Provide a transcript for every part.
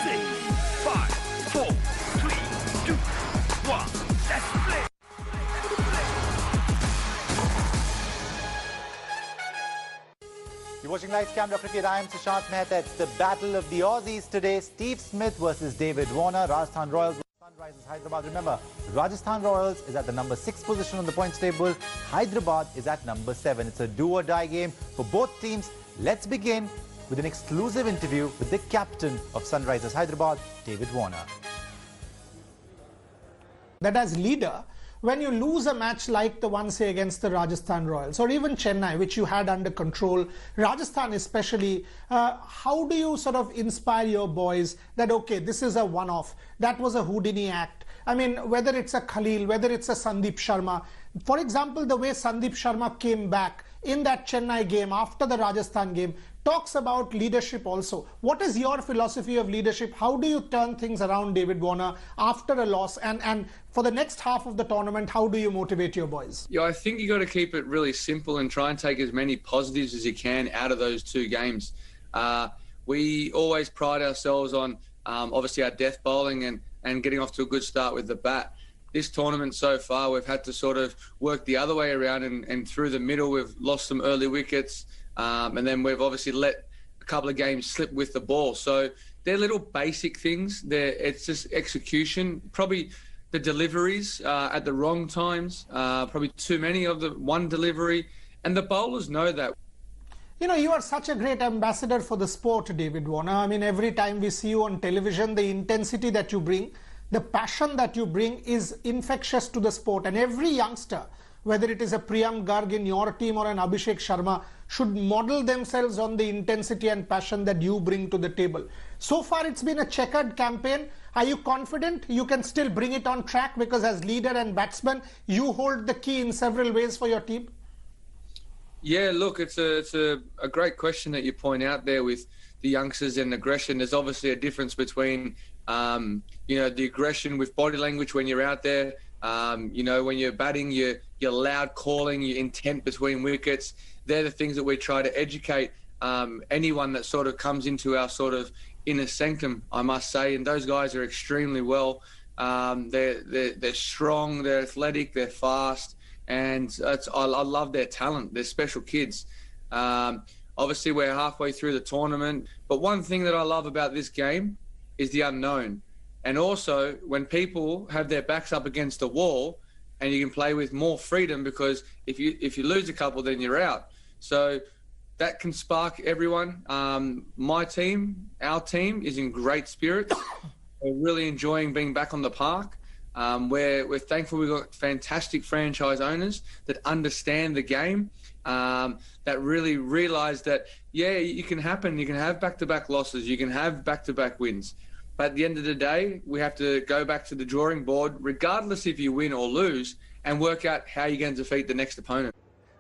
6, 5, 4, 3, 2, 1. Let's play. You're watching Lights Camera Cricket. I am Sushant Mehta. It's the battle of the Aussies today. Steve Smith versus David Warner. Rajasthan Royals versus Sunrisers Hyderabad. Remember, Rajasthan Royals is at the number 6 position on the points table. Hyderabad is at number 7. It's a do-or-die game for both teams. Let's begin with an exclusive interview with the captain of Sunrisers Hyderabad, David Warner. That as leader, when you lose a match like the one, say, against the Rajasthan Royals or even Chennai, which you had under control, Rajasthan especially, how do you sort of inspire your boys that, okay, this is a one-off, that was a Houdini act? I mean, whether it's a Khalil, whether it's a Sandeep Sharma. For example, the way Sandeep Sharma came back in that Chennai game after the Rajasthan game talks about leadership also. What is your philosophy of leadership? How do you turn things around, David Warner, after a loss? And for the next half of the tournament, how do you motivate your boys? Yeah, I think you got to keep it really simple and try and take as many positives as you can out of those two games. We always pride ourselves on obviously our death bowling and getting off to a good start with the bat. This tournament so far, we've had to sort of work the other way around and through the middle, we've lost some early wickets. And then we've obviously let a couple of games slip with the ball. So they're little basic things. It's just execution. Probably the deliveries at the wrong times. Probably too many of the one delivery. And the bowlers know that. You know, you are such a great ambassador for the sport, David Warner. I mean, every time we see you on television, the intensity that you bring, the passion that you bring is infectious to the sport. And every youngster, whether it is a Priyam Garg in your team or an Abhishek Sharma, should model themselves on the intensity and passion that you bring to the table. So far, it's been a checkered campaign. Are you confident you can still bring it on track? Because as leader and batsman, you hold the key in several ways for your team. Yeah, look, it's a great question that you point out there with the youngsters and aggression. There's obviously a difference between, the aggression with body language when you're out there. When you're batting, you're loud calling, your intent between wickets. They're the things that we try to educate anyone that sort of comes into our sort of inner sanctum, I must say. And those guys are extremely well. They're strong, they're athletic, they're fast, and I love their talent. They're special kids. Obviously, we're halfway through the tournament, but one thing that I love about this game is the unknown. And also, when people have their backs up against the wall, and you can play with more freedom, because if you lose a couple, then you're out. So that can spark everyone. My team, our team, is in great spirits. We're really enjoying being back on the park. We're thankful we've got fantastic franchise owners that understand the game, that really realise that, yeah, you can have back-to-back losses, you can have back-to-back wins. But at the end of the day, we have to go back to the drawing board, regardless if you win or lose, and work out how you're going to defeat the next opponent.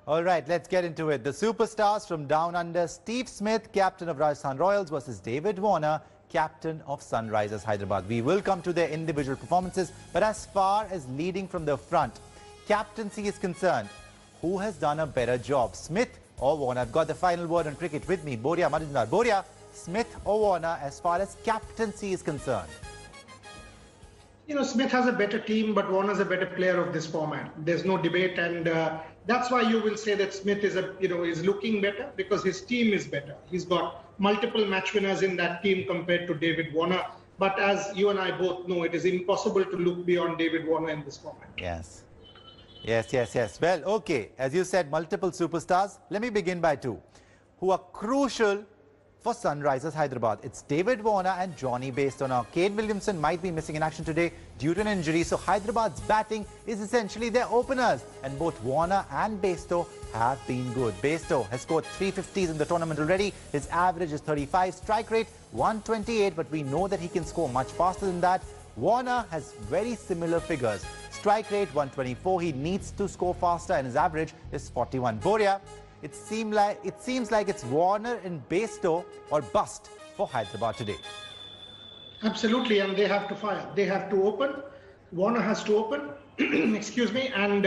All right, let's get into it. The superstars from down under, Steve Smith, captain of Rajasthan Royals, versus David Warner, captain of Sunrisers Hyderabad. We will come to their individual performances, but as far as leading from the front, captaincy is concerned, who has done a better job, Smith or Warner? I've got the final word on cricket with me, Boria, Majumdar. Boria, Smith or Warner as far as captaincy is concerned? You know, Smith has a better team, but Warner's a better player of this format. There's no debate, and that's why you will say that Smith is is looking better, because his team is better. He's got multiple match winners in that team compared to David Warner. But as you and I both know, it is impossible to look beyond David Warner in this format. Yes. Well, okay. As you said, multiple superstars. Let me begin by two who are crucial for Sunrisers Hyderabad. It's David Warner and Johnny Bairstow. Now, Kane Williamson might be missing in action today due to an injury, so Hyderabad's batting is essentially their openers, and both Warner and Bairstow have been good. Bairstow has scored 350s in the tournament already. His average is 35, strike rate 128, but we know that he can score much faster than that. Warner has very similar figures. Strike rate 124, he needs to score faster, and his average is 41. Boria, it seems like it's Warner and Bairstow or bust for Hyderabad today. Absolutely, and they have to fire. They have to open. Warner has to open. Excuse me. And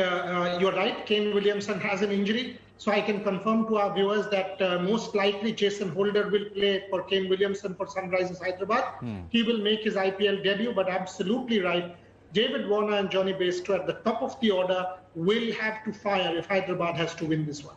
you're right, Kane Williamson has an injury. So I can confirm to our viewers that most likely Jason Holder will play for Kane Williamson for Sunrisers Hyderabad. He will make his IPL debut, but absolutely right. David Warner and Johnny Bairstow at the top of the order will have to fire if Hyderabad has to win this one.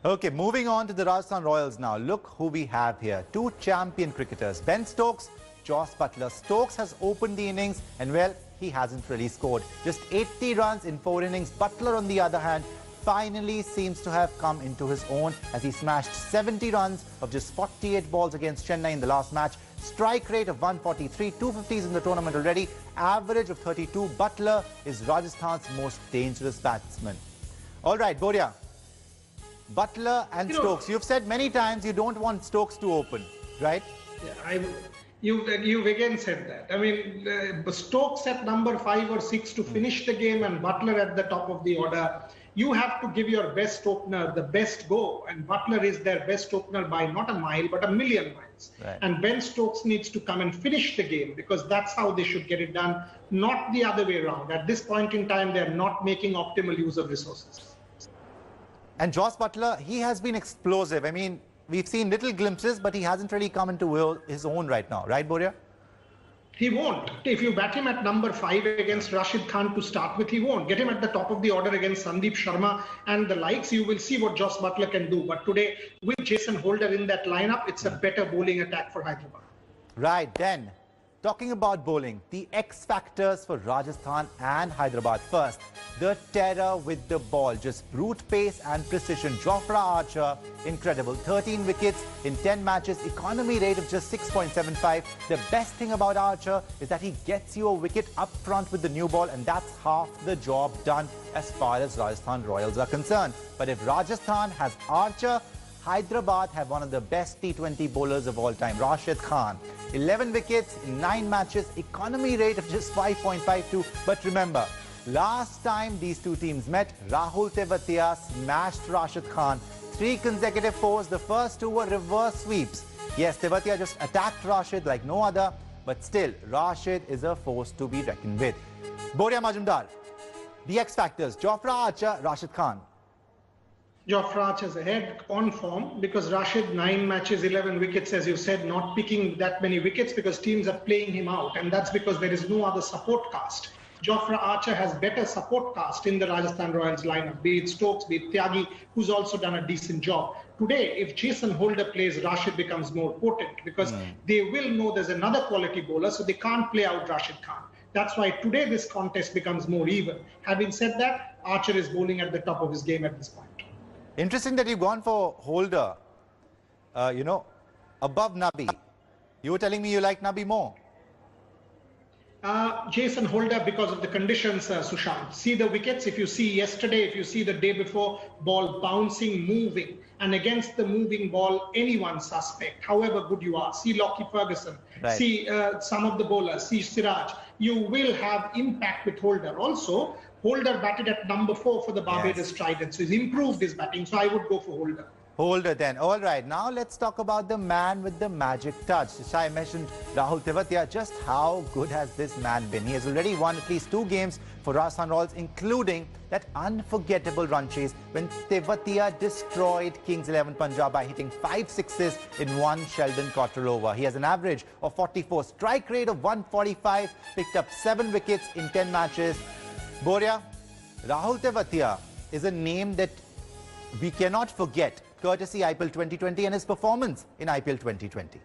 Okay, moving on to the Rajasthan Royals now. Look who we have here. Two champion cricketers, Ben Stokes, Jos Buttler. Stokes has opened the innings and, well, he hasn't really scored. Just 80 runs in 4 innings. Butler, on the other hand, finally seems to have come into his own as he smashed 70 runs of just 48 balls against Chennai in the last match. Strike rate of 143, 250s in the tournament already, average of 32. Butler is Rajasthan's most dangerous batsman. All right, Boria. Butler and Stokes. You've said many times you don't want Stokes to open, right? Yeah, you've again said that. I mean, Stokes at number 5 or 6 to finish the game and Butler at the top of the order. You have to give your best opener the best go, and Butler is their best opener by not a mile but a million miles. Right. And Ben Stokes needs to come and finish the game because that's how they should get it done, not the other way around. At this point in time, they're not making optimal use of resources. And Jos Buttler, he has been explosive. I mean, we've seen little glimpses, but he hasn't really come into his own right now. Right, Boria? He won't. If you bat him at number 5 against Rashid Khan to start with, he won't. Get him at the top of the order against Sandeep Sharma and the likes, you will see what Jos Buttler can do. But today, with Jason Holder in that lineup, it's a better bowling attack for Hyderabad. Right, then, talking about bowling, the X factors for Rajasthan and Hyderabad. First, the terror with the ball, just brute pace and precision. Jofra Archer, incredible. 13 wickets in 10 matches, economy rate of just 6.75. The best thing about Archer is that he gets you a wicket up front with the new ball, and that's half the job done as far as Rajasthan Royals are concerned. But if Rajasthan has Archer, Hyderabad have one of the best T20 bowlers of all time, Rashid Khan. 11 wickets in 9 matches, economy rate of just 5.52. But remember, last time these two teams met, Rahul Tewatia smashed Rashid Khan. 3 consecutive fours, the first 2 were reverse sweeps. Yes, Tewatia just attacked Rashid like no other, but still, Rashid is a force to be reckoned with. Boria Majumdar, the X factors, Jofra Archer, Rashid Khan. Jofra Archer's ahead on form because Rashid 9 matches, 11 wickets, as you said, not picking that many wickets because teams are playing him out, and that's because there is no other support cast. Jofra Archer has better support cast in the Rajasthan Royals lineup, be it Stokes, be it Tyagi, who's also done a decent job. Today, if Jason Holder plays, Rashid becomes more potent because they will know there's another quality bowler, so they can't play out Rashid Khan. That's why today this contest becomes more even. Having said that, Archer is bowling at the top of his game at this point. Interesting that you've gone for Holder, above Nabi. You were telling me you like Nabi more. Jason Holder because of the conditions, Sushant. See the wickets, if you see yesterday, if you see the day before, ball bouncing, moving. And against the moving ball, anyone suspect, however good you are. See Lockie Ferguson, right. See some of the bowlers, see Siraj. You will have impact with Holder. Also, Holder batted at number 4 for the Barbados Trident. So he's improved his batting. So I would go for Holder. Holder then. All right, now let's talk about the man with the magic touch. I mentioned Rahul Tewatia. Just how good has this man been? He has already won at least 2 games for Rajasthan Royals, including that unforgettable run chase when Tewatia destroyed Kings 11 Punjab by hitting 5 sixes in 1 Sheldon Cottrell over. He has an average of 44, strike rate of 145, picked up 7 wickets in 10 matches. Boria, Rahul Tewatia is a name that we cannot forget, courtesy IPL 2020 and his performance in IPL 2020.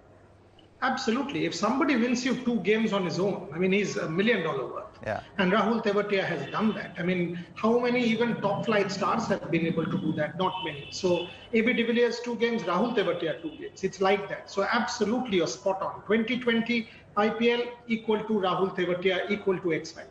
Absolutely. If somebody wins you 2 games on his own, I mean, he's $1 million worth. Yeah. And Rahul Tewatia has done that. I mean, how many even top flight stars have been able to do that? Not many. So AB de Villiers 2 games, Rahul Tewatia 2 games. It's like that. So absolutely you're spot on. 2020 IPL equal to Rahul Tewatia, equal to X Factor.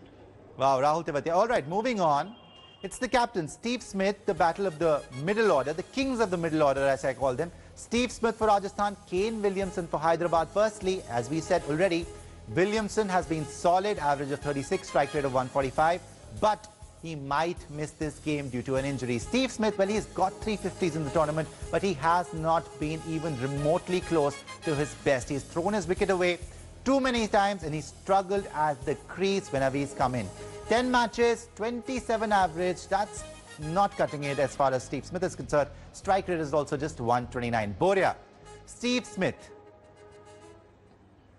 Wow, Rahul Tewatia. All right, moving on. It's the captain, Steve Smith, the battle of the middle order, the kings of the middle order, as I call them. Steve Smith for Rajasthan, Kane Williamson for Hyderabad. Firstly, as we said already, Williamson has been solid, average of 36, strike rate of 145, but he might miss this game due to an injury. Steve Smith, well, he's got 350s in the tournament, but he has not been even remotely close to his best. He's thrown his wicket away too many times and he's struggled at the crease whenever he's come in. 10 matches, 27 average, that's not cutting it as far as Steve Smith is concerned. Strike rate is also just 129. Boria, Steve Smith.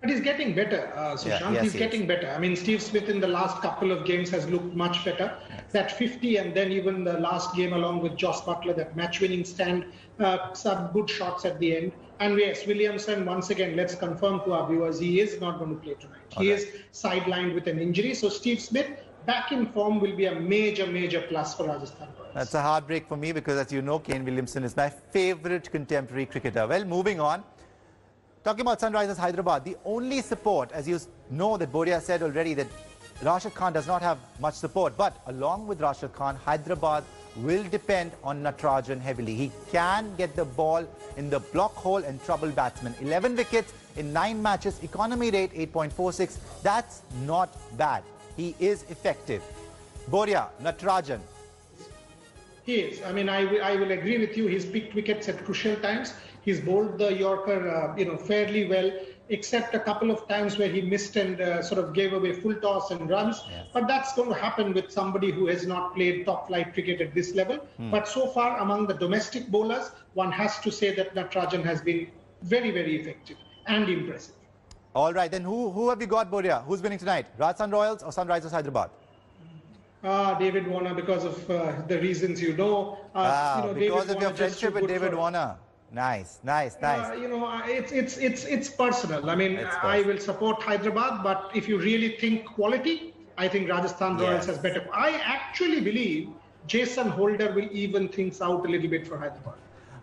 But he's getting better, Sushant. He's getting better. I mean, Steve Smith in the last couple of games has looked much better. That 50 and then even the last game along with Joss Butler, that match-winning stand, some good shots at the end. And yes, Williamson, once again, let's confirm to our viewers, he is not going to play tonight. He is sidelined with an injury. So Steve Smith, back in form, will be a major, major plus for Rajasthan Royals. That's a heartbreak for me because, as you know, Kane Williamson is my favourite contemporary cricketer. Well, moving on. Talking about Sunrisers Hyderabad, the only support, as you know that Boria said already, that Rashid Khan does not have much support. But along with Rashid Khan, Hyderabad will depend on Natarajan heavily. He can get the ball in the block hole and trouble batsmen. 11 wickets in 9 matches, economy rate 8.46. That's not bad. He is effective. Boria, Natarajan. He is. I mean, I will agree with you. He's picked wickets at crucial times. He's bowled the Yorker, fairly well, except a couple of times where he missed and sort of gave away full toss and runs. Yes. But that's going to happen with somebody who has not played top-flight cricket at this level. But so far, among the domestic bowlers, one has to say that Natarajan has been very, very effective and impressive. All right, then who have you got, Boria? Who's winning tonight? Rajasthan Royals or Sunrisers Hyderabad? David Warner, because of the reasons you know. Because of your friendship with David Warner. Nice. It's personal. I mean, I will support Hyderabad, but if you really think quality, I think Rajasthan Royals has better. I actually believe Jason Holder will even things out a little bit for Hyderabad.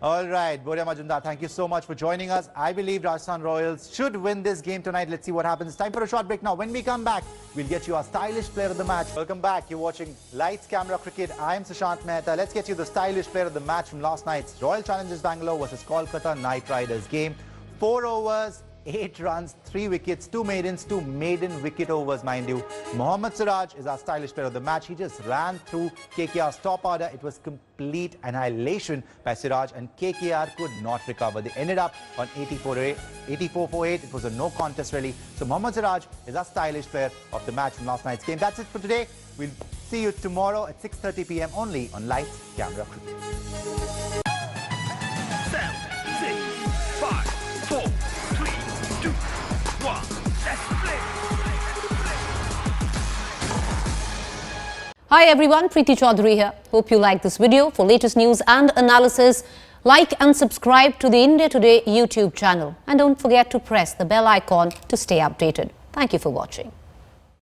All right, Boria Majumdar, thank you so much for joining us. I believe Rajasthan Royals should win this game tonight. Let's see what happens. It's time for a short break now. When we come back, we'll get you our stylish player of the match. Welcome back. You're watching Lights, Camera, Cricket. I'm Sushant Mehta. Let's get you the stylish player of the match from last night's Royal Challengers Bangalore versus Kolkata Knight Riders game. 4 overs, 8 runs, 3 wickets, 2 maidens, 2 maiden wicket overs, mind you. Mohammad Siraj is our stylish player of the match. He just ran through KKR's top order. It was complete annihilation by Siraj, and KKR could not recover. They ended up on 84 for 8. It was a no contest really. So Mohammad Siraj is our stylish player of the match from last night's game. That's it for today. We'll see you tomorrow at 6:30 p.m. only on Lights, Camera, Cricket. 7, 6, 5, 4, 3, 2, 1. Let's play. Hi everyone, Preeti Chaudhary here. Hope you like this video. For latest news and analysis, like and subscribe to the India Today YouTube channel. And don't forget to press the bell icon to stay updated. Thank you for watching.